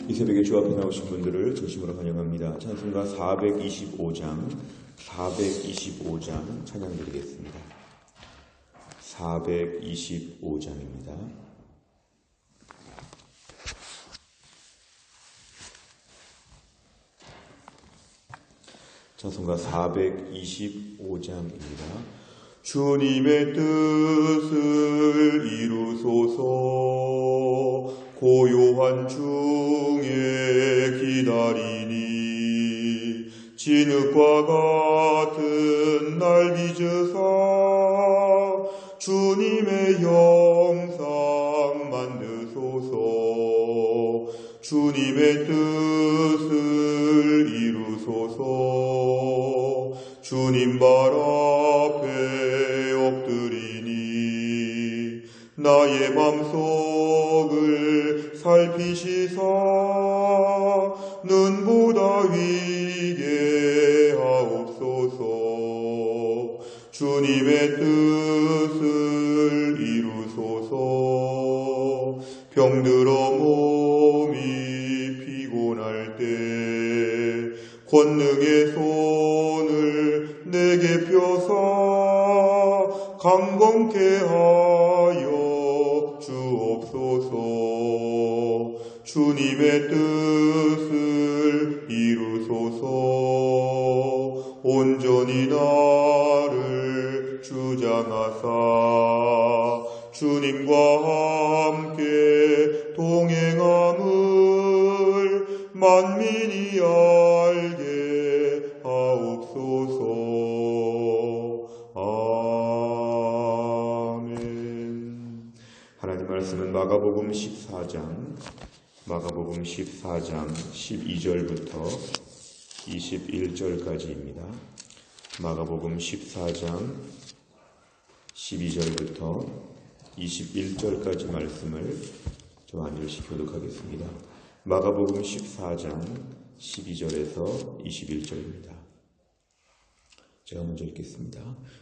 이 새벽에 주 앞에 나오신 분들을 진심으로 환영합니다. 찬송가 425장 찬양 드리겠습니다. 425장입니다. 찬송가 425장입니다. 주님의 뜻을 이루소서. 고요한 중에 기다리니 진흙과 같은 날 빚으사 주님의 영상 만드소서. 주님의 뜻을 이루소서. 주님 발 앞에 엎드리니 나의 맘속을 살피시사 눈보다 위게 하옵소서. 주님의 뜻을 이루소서. 병들어 몸이 피곤할 때 권능의 손을 내게 펴사 강건케 하여 주옵소서. 주님의 뜻을 이루소서. 온전히 나를 주장하사 주님과 함께 동행함을 만민이 알게 하옵소서. 아멘. 하나님 말씀은 마가복음 14장 12절부터 21절까지입니다. 마가복음 14장 12절부터 21절까지 말씀을 좀 한 절씩 교독하겠습니다. 마가복음 14장 12절에서 21절입니다. 제가 먼저 읽겠습니다.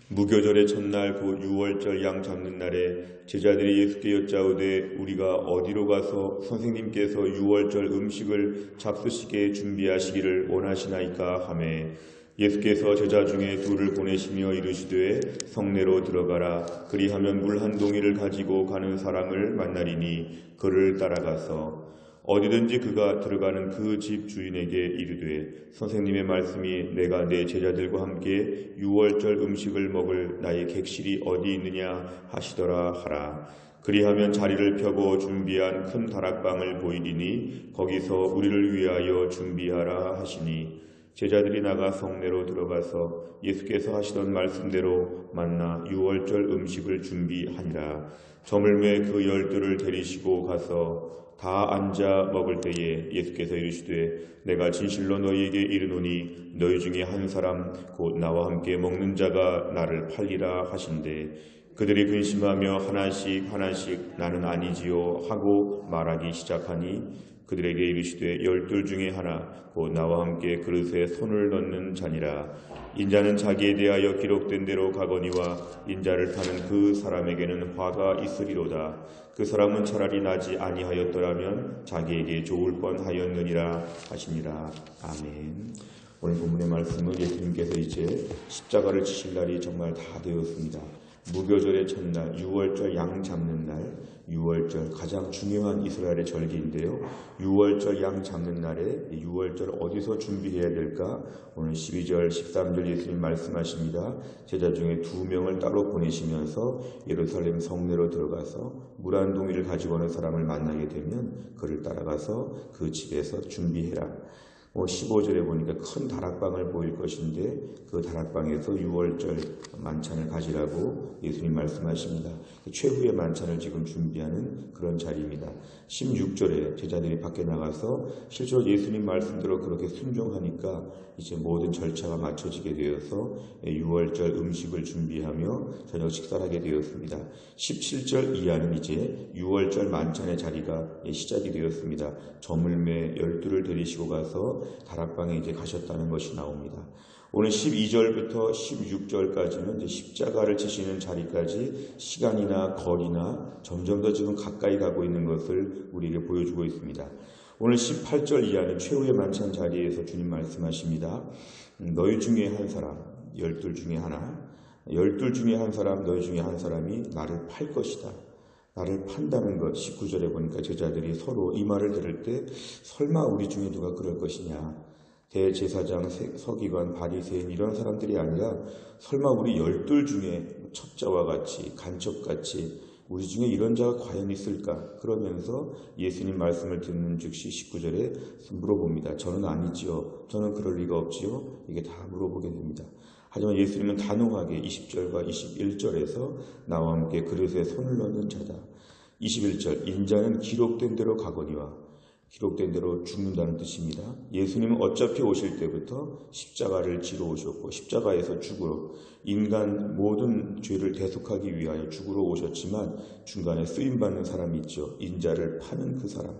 무교절의 첫날 곧 유월절 양 잡는 날에 제자들이 예수께 여짜오되 우리가 어디로 가서 선생님께서 유월절 음식을 잡수시게 준비하시기를 원하시나이까 하매 예수께서 제자 중에 둘을 보내시며 이르시되 성내로 들어가라. 그리하면 물 한 동이를 가지고 가는 사람을 만나리니 그를 따라가서 어디든지 그가 들어가는 그 집 주인에게 이르되 선생님의 말씀이 내가 내 제자들과 함께 유월절 음식을 먹을 나의 객실이 어디 있느냐 하시더라 하라. 그리하면 자리를 펴고 준비한 큰 다락방을 보이리니 거기서 우리를 위하여 준비하라 하시니 제자들이 나가 성내로 들어가서 예수께서 하시던 말씀대로 만나 유월절 음식을 준비하니라. 저물매 그 12를 데리시고 가서 다 앉아 먹을 때에 예수께서 이르시되 내가 진실로 너희에게 이르노니 너희 중에 한 사람 곧 나와 함께 먹는 자가 나를 팔리라 하신대 그들이 근심하며 하나씩 나는 아니지요 하고 말하기 시작하니 그들에게 이르시되 12 중에 하나 곧 나와 함께 그릇에 손을 넣는 자니라. 인자는 자기에 대하여 기록된 대로 가거니와 인자를 타는 그 사람에게는 화가 있으리로다. 그 사람은 차라리 나지 아니하였더라면 자기에게 좋을 뻔하였느니라 하시니라. 아멘. 오늘 본문의 말씀은 예수님께서 이제 십자가를 지실 날이 정말 다 되었습니다. 무교절의 첫날, 유월절 양 잡는 날, 유월절 가장 중요한 이스라엘의 절기인데요. 유월절 양 잡는 날에 유월절 어디서 준비해야 될까? 오늘 12절, 13절 예수님 말씀하십니다. 제자 중에 2명을 따로 보내시면서 예루살렘 성내로 들어가서 물 한 동이를 가지고 오는 사람을 만나게 되면 그를 따라가서 그 집에서 준비해라. 15절에 보니까 큰 다락방을 보일 것인데 그 다락방에서 유월절 만찬을 가지라고 예수님 말씀하십니다. 최후의 만찬을 지금 준비하는 그런 자리입니다. 16절에 제자들이 밖에 나가서 실제로 예수님 말씀대로 그렇게 순종하니까 이제 모든 절차가 맞춰지게 되어서 유월절 음식을 준비하며 저녁 식사를 하게 되었습니다. 17절 이하는 이제 유월절 만찬의 자리가 시작이 되었습니다. 저물매 12를 데리시고 가서 다락방에 이제 가셨다는 것이 나옵니다. 오늘 12절부터 16절까지는 이제 십자가를 지시는 자리까지 시간이나 거리나 점점 더 지금 가까이 가고 있는 것을 우리에게 보여주고 있습니다. 오늘 18절 이하는 최후의 만찬 자리에서 주님 말씀하십니다. 너희 중에 한 사람, 12 중에 하나, 12 중에 한 사람, 너희 중에 한 사람이 나를 팔 것이다. 나를 판다는 것. 19절에 보니까 제자들이 서로 이 말을 들을 때 설마 우리 중에 누가 그럴 것이냐. 대제사장, 서기관, 바리새인 이런 사람들이 아니라 설마 우리 12 중에 첩자와 같이 간첩같이 우리 중에 이런 자가 과연 있을까? 그러면서 예수님 말씀을 듣는 즉시 19절에 물어봅니다. 저는 아니지요. 저는 그럴 리가 없지요. 이게 다 물어보게 됩니다. 하지만 예수님은 단호하게 20절과 21절에서 나와 함께 그릇에 손을 넣는 자다. 21절 인자는 기록된 대로 가거니와 기록된 대로 죽는다는 뜻입니다. 예수님은 어차피 오실 때부터 십자가를 지러 오셨고 십자가에서 죽으러 인간 모든 죄를 대속하기 위하여 죽으러 오셨지만 중간에 쓰임받는 사람이 있죠. 인자를 파는 그 사람.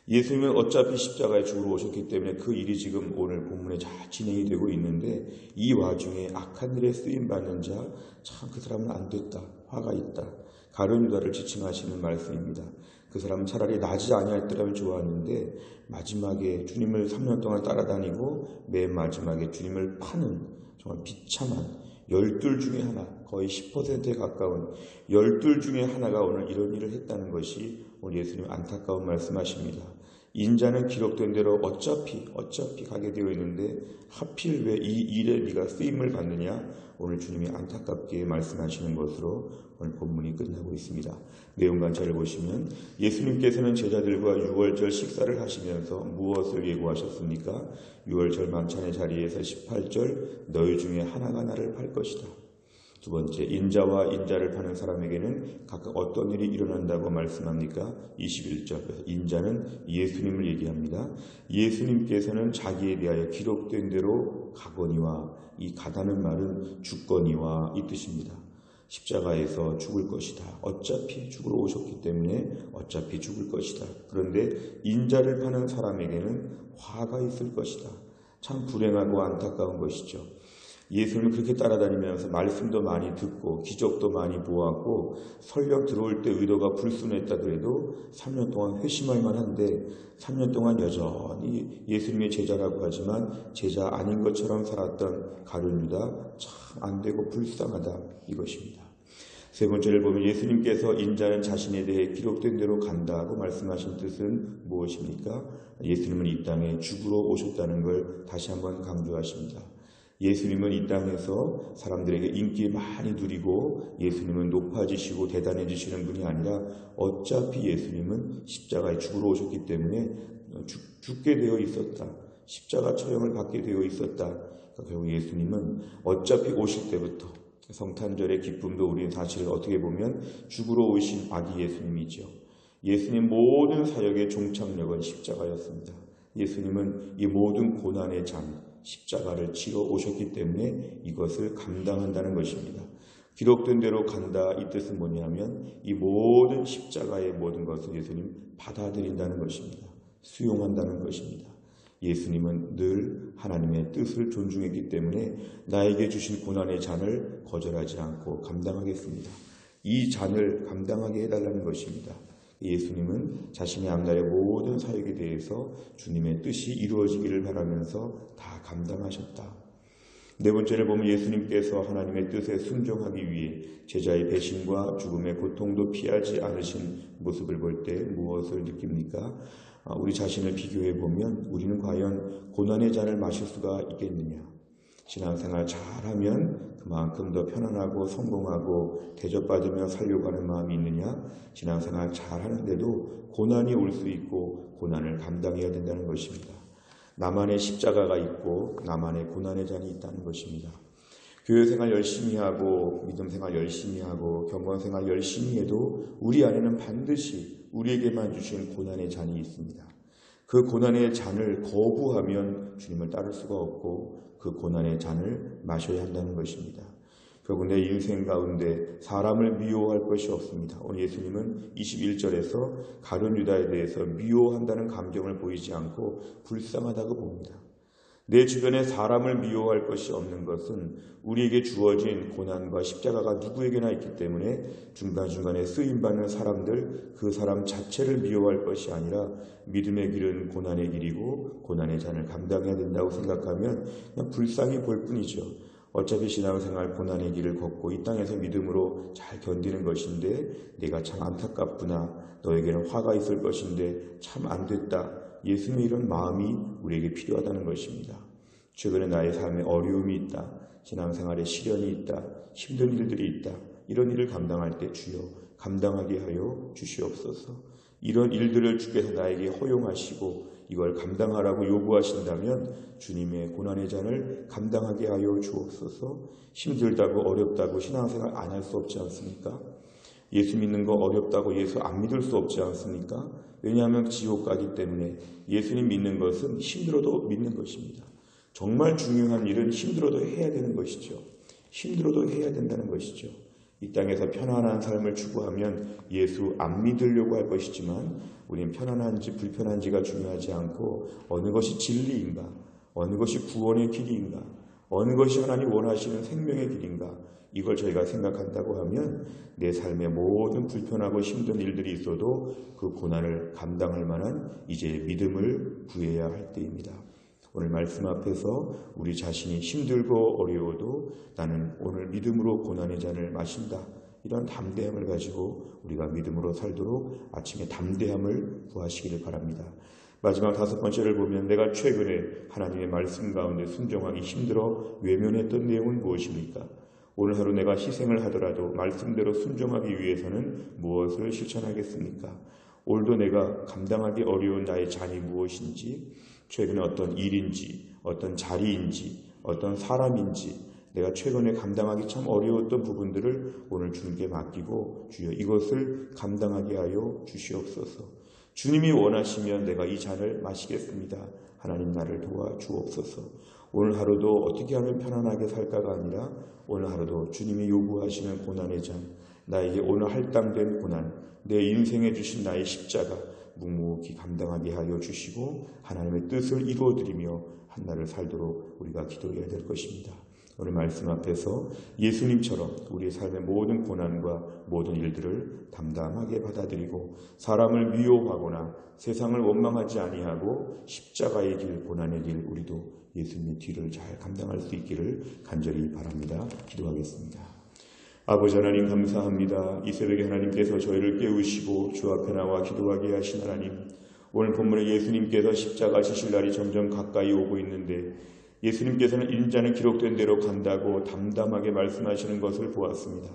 예수님은 어차피 십자가에 죽으러 오셨기 때문에 그 일이 지금 오늘 본문에 잘 진행이 되고 있는데 이 와중에 악한 일에 쓰임받는 자, 참 그 사람은 안 됐다. 화가 있다. 가룟 유다를 지칭하시는 말씀입니다. 그 사람은 차라리 나지 아니할더라면 좋았는데 마지막에 주님을 3년 동안 따라다니고 맨 마지막에 주님을 파는 정말 비참한 12 중에 하나, 거의 10%에 가까운 12 중에 하나가 오늘 이런 일을 했다는 것이 오늘 예수님 안타까운 말씀하십니다. 인자는 기록된 대로 어차피 가게 되어 있는데 하필 왜 이 일에 네가 쓰임을 받느냐? 오늘 주님이 안타깝게 말씀하시는 것으로 오늘 본문이 끝나고 있습니다. 내용 관찰을 보시면 예수님께서는 제자들과 6월절 식사를 하시면서 무엇을 예고하셨습니까? 6월절 만찬의 자리에서 18절 너희 중에 하나가 나를 팔 것이다. 두 번째, 인자와 인자를 파는 사람에게는 각각 어떤 일이 일어난다고 말씀합니까? 21절, 인자는 예수님을 얘기합니다. 예수님께서는 자기에 대하여 기록된 대로 가거니와, 이 가다는 말은 죽거니와 이 뜻입니다. 십자가에서 죽을 것이다. 어차피 죽으러 오셨기 때문에 어차피 죽을 것이다. 그런데 인자를 파는 사람에게는 화가 있을 것이다. 참 불행하고 안타까운 것이죠. 예수님을 그렇게 따라다니면서 말씀도 많이 듣고 기적도 많이 보았고 설령 들어올 때 의도가 불순했다더라도 3년 동안 회심할 만한데 3년 동안 여전히 예수님의 제자라고 하지만 제자 아닌 것처럼 살았던 가룟 유다 참 안되고 불쌍하다 이것입니다. 세 번째를 보면 예수님께서 인자는 자신에 대해 기록된 대로 간다고 말씀하신 뜻은 무엇입니까? 예수님은 이 땅에 죽으러 오셨다는 걸 다시 한번 강조하십니다. 예수님은 이 땅에서 사람들에게 인기 많이 누리고 예수님은 높아지시고 대단해지시는 분이 아니라 어차피 예수님은 십자가에 죽으러 오셨기 때문에 죽게 되어 있었다. 십자가 처형을 받게 되어 있었다. 그러니까 결국 예수님은 어차피 오실 때부터 성탄절의 기쁨도 우리는 사실 어떻게 보면 죽으러 오신 아기 예수님이죠. 예수님 모든 사역의 종착역은 십자가였습니다. 예수님은 이 모든 고난의 잔 십자가를 치러 오셨기 때문에 이것을 감당한다는 것입니다. 기록된 대로 간다 이 뜻은 뭐냐면 이 모든 십자가의 모든 것을 예수님 받아들인다는 것입니다. 수용한다는 것입니다. 예수님은 늘 하나님의 뜻을 존중했기 때문에 나에게 주신 고난의 잔을 거절하지 않고 감당하겠습니다. 이 잔을 감당하게 해달라는 것입니다. 예수님은 자신의 앞날의 모든 사역에 대해서 주님의 뜻이 이루어지기를 바라면서 다 감당하셨다. 네 번째를 보면 예수님께서 하나님의 뜻에 순종하기 위해 제자의 배신과 죽음의 고통도 피하지 않으신 모습을 볼 때 무엇을 느낍니까? 우리 자신을 비교해 보면 우리는 과연 고난의 잔을 마실 수가 있겠느냐? 신앙생활 잘하면 그만큼 더 편안하고 성공하고 대접받으며 살려고 하는 마음이 있느냐? 신앙생활 잘하는데도 고난이 올 수 있고 고난을 감당해야 된다는 것입니다. 나만의 십자가가 있고 나만의 고난의 잔이 있다는 것입니다. 교회생활 열심히 하고 믿음생활 열심히 하고 경건생활 열심히 해도 우리 안에는 반드시 우리에게만 주신 고난의 잔이 있습니다. 그 고난의 잔을 거부하면 주님을 따를 수가 없고 그 고난의 잔을 마셔야 한다는 것입니다. 결국 내 인생 가운데 사람을 미워할 것이 없습니다. 오늘 예수님은 21절에서 가룟 유다에 대해서 미워한다는 감정을 보이지 않고 불쌍하다고 봅니다. 내 주변에 사람을 미워할 것이 없는 것은 우리에게 주어진 고난과 십자가가 누구에게나 있기 때문에 중간중간에 쓰임받는 사람들, 그 사람 자체를 미워할 것이 아니라 믿음의 길은 고난의 길이고 고난의 잔을 감당해야 된다고 생각하면 그냥 불쌍히 볼 뿐이죠. 어차피 신앙생활 고난의 길을 걷고 이 땅에서 믿음으로 잘 견디는 것인데 내가 참 안타깝구나. 너에게는 화가 있을 것인데 참 안 됐다. 예수님의 이런 마음이 우리에게 필요하다는 것입니다. 최근에 나의 삶에 어려움이 있다. 신앙생활에 시련이 있다. 힘든 일들이 있다. 이런 일을 감당할 때 주여 감당하게 하여 주시옵소서. 이런 일들을 주께서 나에게 허용하시고 이걸 감당하라고 요구하신다면 주님의 고난의 잔을 감당하게 하여 주옵소서. 힘들다고 어렵다고 신앙생활 안 할 수 없지 않습니까? 예수 믿는 거 어렵다고 예수 안 믿을 수 없지 않습니까? 왜냐하면 지옥 가기 때문에 예수님 믿는 것은 힘들어도 믿는 것입니다. 정말 중요한 일은 힘들어도 해야 되는 것이죠. 힘들어도 해야 된다는 것이죠. 이 땅에서 편안한 삶을 추구하면 예수 안 믿으려고 할 것이지만 우리는 편안한지 불편한지가 중요하지 않고 어느 것이 진리인가, 어느 것이 구원의 길인가, 어느 것이 하나님 원하시는 생명의 길인가, 이걸 저희가 생각한다고 하면 내 삶에 모든 불편하고 힘든 일들이 있어도 그 고난을 감당할 만한 이제 믿음을 구해야 할 때입니다. 오늘 말씀 앞에서 우리 자신이 힘들고 어려워도 나는 오늘 믿음으로 고난의 잔을 마신다. 이런 담대함을 가지고 우리가 믿음으로 살도록 아침에 담대함을 구하시기를 바랍니다. 마지막 5번째를 보면 내가 최근에 하나님의 말씀 가운데 순종하기 힘들어 외면했던 내용은 무엇입니까? 오늘 하루 내가 희생을 하더라도 말씀대로 순종하기 위해서는 무엇을 실천하겠습니까? 오늘도 내가 감당하기 어려운 나의 잔이 무엇인지, 최근에 어떤 일인지, 어떤 자리인지, 어떤 사람인지 내가 최근에 감당하기 참 어려웠던 부분들을 오늘 주님께 맡기고 주여 이것을 감당하게 하여 주시옵소서. 주님이 원하시면 내가 이 잔을 마시겠습니다. 하나님 나를 도와주옵소서. 오늘 하루도 어떻게 하면 편안하게 살까가 아니라 오늘 하루도 주님이 요구하시는 고난의 잔, 나에게 오늘 할당된 고난, 내 인생에 주신 나의 십자가 묵묵히 감당하게 하여 주시고 하나님의 뜻을 이루어드리며 한날을 살도록 우리가 기도해야 될 것입니다. 오늘 말씀 앞에서 예수님처럼 우리의 삶의 모든 고난과 모든 일들을 담담하게 받아들이고 사람을 미워하거나 세상을 원망하지 아니하고 십자가의 길, 고난의 길 우리도 예수님의 뒤를 잘 감당할 수 있기를 간절히 바랍니다. 기도하겠습니다. 아버지 하나님 감사합니다. 이 새벽에 하나님께서 저희를 깨우시고 주 앞에 나와 기도하게 하신 하나님, 오늘 본문에 예수님께서 십자가 지실 날이 점점 가까이 오고 있는데 예수님께서는 인자는 기록된 대로 간다고 담담하게 말씀하시는 것을 보았습니다.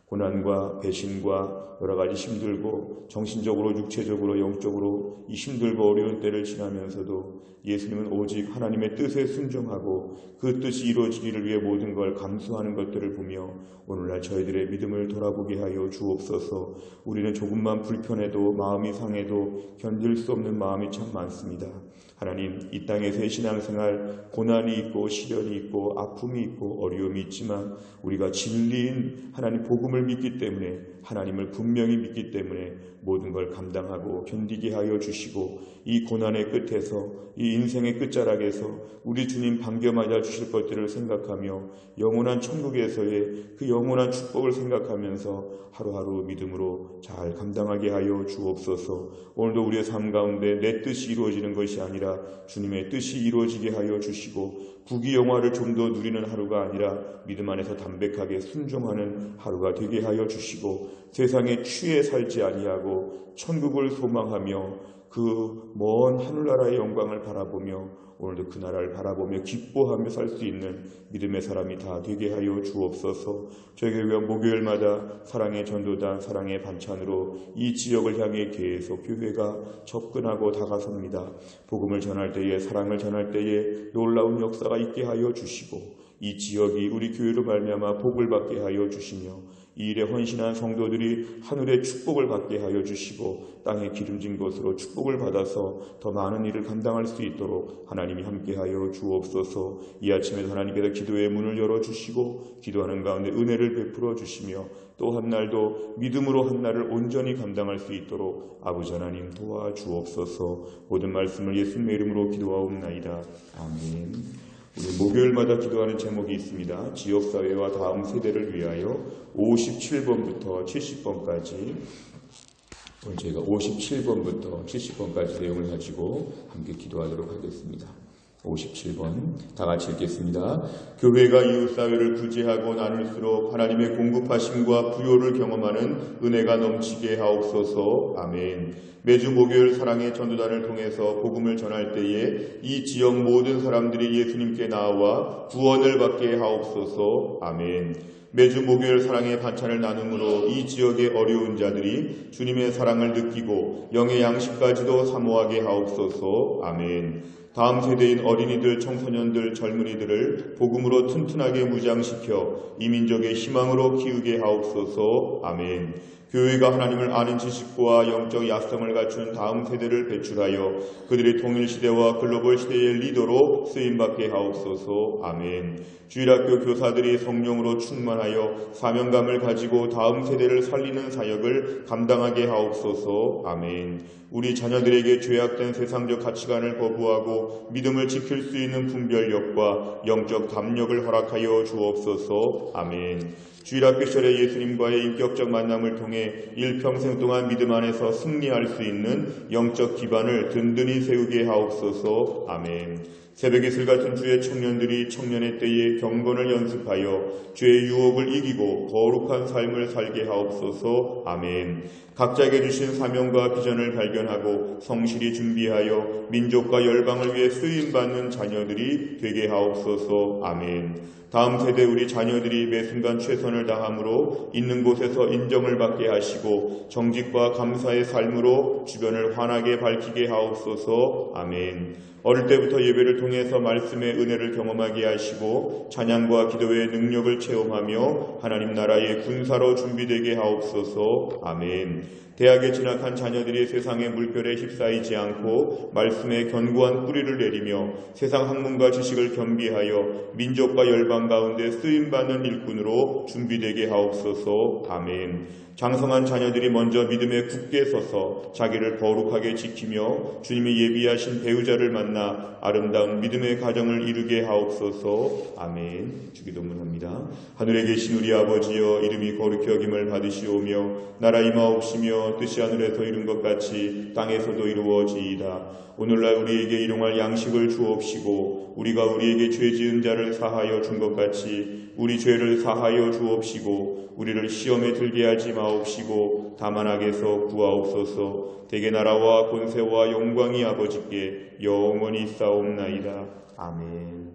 고난과 배신과 여러 가지 힘들고 정신적으로 육체적으로 영적으로 이 힘들고 어려운 때를 지나면서도 예수님은 오직 하나님의 뜻에 순종하고 그 뜻이 이루어지기를 위해 모든 걸 감수하는 것들을 보며 오늘날 저희들의 믿음을 돌아보게 하여 주옵소서. 우리는 조금만 불편해도 마음이 상해도 견딜 수 없는 마음이 참 많습니다. 하나님, 이 땅에서의 신앙생활 고난이 있고 시련이 있고 아픔이 있고 어려움이 있지만 우리가 진리인 하나님 복음을 믿기 때문에 하나님을 분명히 믿기 때문에 모든 걸 감당하고 견디게 하여 주시고 이 고난의 끝에서 이 인생의 끝자락에서 우리 주님 반겨맞아 주실 것들을 생각하며 영원한 천국에서의 그 영원한 축복을 생각하면서 하루하루 믿음으로 잘 감당하게 하여 주옵소서. 오늘도 우리의 삶 가운데 내 뜻이 이루어지는 것이 아니라 주님의 뜻이 이루어지게 하여 주시고 부귀영화를 좀 더 누리는 하루가 아니라 믿음 안에서 담백하게 순종하는 하루가 되게 하여 주시고 세상에 취해 살지 아니하고 천국을 소망하며 그 먼 하늘나라의 영광을 바라보며 오늘도 그 나라를 바라보며 기뻐하며 살 수 있는 믿음의 사람이 다 되게 하여 주옵소서. 저희 교회가 목요일마다 사랑의 전도단, 사랑의 반찬으로 이 지역을 향해 계속 교회가 접근하고 다가섭니다. 복음을 전할 때에, 사랑을 전할 때에 놀라운 역사가 있게 하여 주시고 이 지역이 우리 교회로 말미암아 복을 받게 하여 주시며 이 일에 헌신한 성도들이 하늘의 축복을 받게 하여 주시고 땅에 기름진 것으로 축복을 받아서 더 많은 일을 감당할 수 있도록 하나님이 함께하여 주옵소서. 이 아침에 하나님께서 기도의 문을 열어주시고 기도하는 가운데 은혜를 베풀어 주시며 또 한 날도 믿음으로 한 날을 온전히 감당할 수 있도록 아버지 하나님 도와주옵소서. 모든 말씀을 예수님의 이름으로 기도하옵나이다. 아멘. 우리 목요일마다 기도하는 제목이 있습니다. 지역사회와 다음 세대를 위하여 57번부터 70번까지 오늘 저희가 57번부터 70번까지 내용을 가지고 함께 기도하도록 하겠습니다. 57번 다 같이 읽겠습니다. 교회가 이웃사회를 구제하고 나눌수록 하나님의 공급하심과 부요를 경험하는 은혜가 넘치게 하옵소서. 아멘. 매주 목요일 사랑의 전도단을 통해서 복음을 전할 때에 이 지역 모든 사람들이 예수님께 나와 구원을 받게 하옵소서. 아멘. 매주 목요일 사랑의 반찬을 나눔으로 이 지역의 어려운 자들이 주님의 사랑을 느끼고 영의 양식까지도 사모하게 하옵소서. 아멘. 다음 세대인 어린이들, 청소년들, 젊은이들을 복음으로 튼튼하게 무장시켜 이 민족의 희망으로 키우게 하옵소서. 아멘. 교회가 하나님을 아는 지식과 영적 야성을 갖춘 다음 세대를 배출하여 그들의 통일시대와 글로벌 시대의 리더로 쓰임받게 하옵소서. 아멘. 주일학교 교사들이 성령으로 충만하여 사명감을 가지고 다음 세대를 살리는 사역을 감당하게 하옵소서. 아멘. 우리 자녀들에게 죄악된 세상적 가치관을 거부하고 믿음을 지킬 수 있는 분별력과 영적 담력을 허락하여 주옵소서. 아멘. 주일학교 시절에 예수님과의 인격적 만남을 통해 일평생 동안 믿음 안에서 승리할 수 있는 영적 기반을 든든히 세우게 하옵소서. 아멘. 새벽 이슬 같은 주의 청년들이 청년의 때에 경건을 연습하여 죄의 유혹을 이기고 거룩한 삶을 살게 하옵소서. 아멘. 각자에게 주신 사명과 비전을 발견하고 성실히 준비하여 민족과 열방을 위해 쓰임받는 자녀들이 되게 하옵소서. 아멘. 다음 세대 우리 자녀들이 매 순간 최선을 다함으로 있는 곳에서 인정을 받게 하시고 정직과 감사의 삶으로 주변을 환하게 밝히게 하옵소서. 아멘. 어릴 때부터 예배를 통해서 말씀의 은혜를 경험하게 하시고 찬양과 기도의 능력을 체험하며 하나님 나라의 군사로 준비되게 하옵소서. 아멘. 대학에 진학한 자녀들이 세상의 물결에 휩싸이지 않고 말씀의 견고한 뿌리를 내리며 세상 학문과 지식을 겸비하여 민족과 열방 가운데 쓰임받는 일꾼으로 준비되게 하옵소서. 아멘. 장성한 자녀들이 먼저 믿음에 굳게 서서 자기를 거룩하게 지키며 주님이 예비하신 배우자를 만나 아름다운 믿음의 가정을 이루게 하옵소서. 아멘. 주기도문합니다. 하늘에 계신 우리 아버지여, 이름이 거룩히 여김을 받으시오며 나라 임하옵시며 뜻이 하늘에서 이룬 것 같이 땅에서도 이루어지이다. 오늘날 우리에게 일용할 양식을 주옵시고 우리가 우리에게 죄 지은 자를 사하여 준 것 같이 우리 죄를 사하여 주옵시고 우리를 시험에 들게 하지 마옵시고 다만 악에서 구하옵소서. 대개 나라와 권세와 영광이 아버지께 영원히 있사옵나이다. 아멘.